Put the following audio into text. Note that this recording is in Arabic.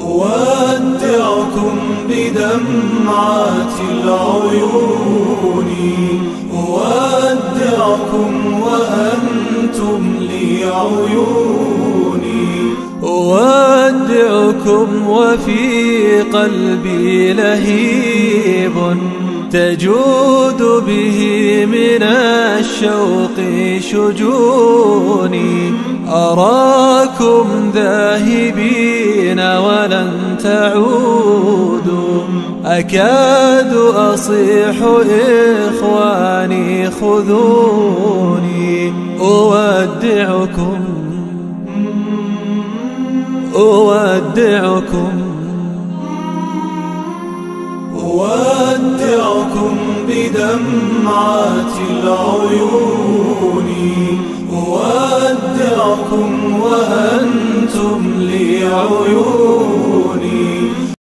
أودعكم بدمعات العيون، أودعكم وأنتم لي عيوني، أودعكم وفي قلبي لهيب تجود به من الشوق شجوني. أراكم ذاهبين ولن تعودوا، أكاد أصيح إخواني خذوني. أودعكم بدمعات العيون، أودعكم وأنتم لي عيون.